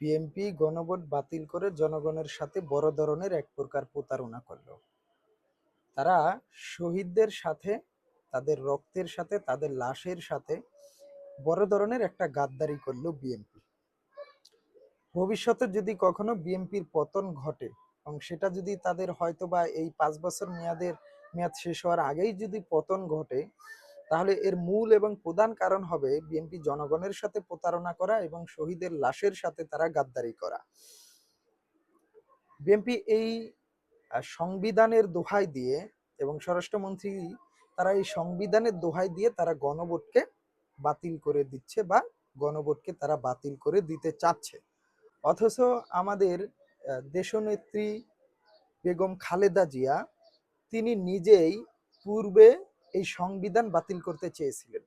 BNP গণভোট বাতিল করে জনগণের সাথে বড় ধরনের এক প্রকার প্রতারণা করলো। তারা শহীদদের সাথে, তাদের রক্তের সাথে, তাদের লাশের সাথে বড় ধরনের একটা গাদ্দারি করলো বিএনপি। ভবিষ্যতে যদি কখনো বিএনপির পতন ঘটে এবং সেটা যদি তাদের হয়তোবা এই 5 বছর মেয়াদ শেষ হওয়ার আগেই যদি পতন ঘটে, তাহলে এর মূল এবং প্রধান কারণ হবে বিএনপি জনগণের সাথে প্রতারণা করা এবং শহীদের লাশের সাথে তারা গাদ্দারি করা। বিএনপি এই সংবিধানের দোহাই দিয়ে এবং স্বরাষ্ট্রমন্ত্রী তারা এই সংবিধানের দোহাই দিয়ে তারা গণভোটকে বাতিল করে দিচ্ছে বা গণভোটকে তারা বাতিল করে দিতে চাচ্ছে। অথচ আমাদের দেশনেত্রী বেগম খালেদা জিয়া তিনি নিজেই পূর্বে এই সংবিধান বাতিল করতে চেয়েছিলেন।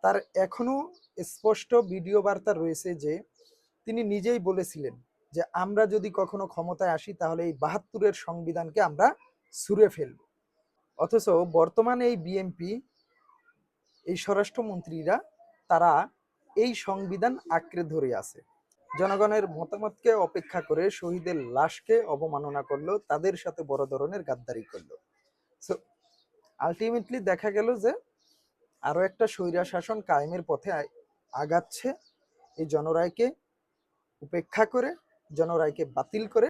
তার এখনো স্পষ্ট ভিডিও বার্তা রয়েছে যে তিনি নিজেই বলেছিলেন যে আমরা যদি কখনো ক্ষমতায় আসি তাহলে এই ৭২-এর সংবিধানকে আমরা ছুঁড়ে ফেলব। অথচ বর্তমানে এই বিএনপি, এই স্বরাষ্ট্রমন্ত্রীরা তারা এই সংবিধান আঁকড়ে ধরে আছে। জনগণের মতামতকে অপেক্ষা করে শহীদের লাশকে অবমাননা করলো, তাদের সাথে বড় ধরনের গাদ্দারি করলো। সো আলটিমেটলি দেখা গেল যে আরো একটা স্বৈরা শাসন কায়েমের পথে আগাচ্ছে। এই জনরায়কে উপেক্ষা করে, জনরায়কে বাতিল করে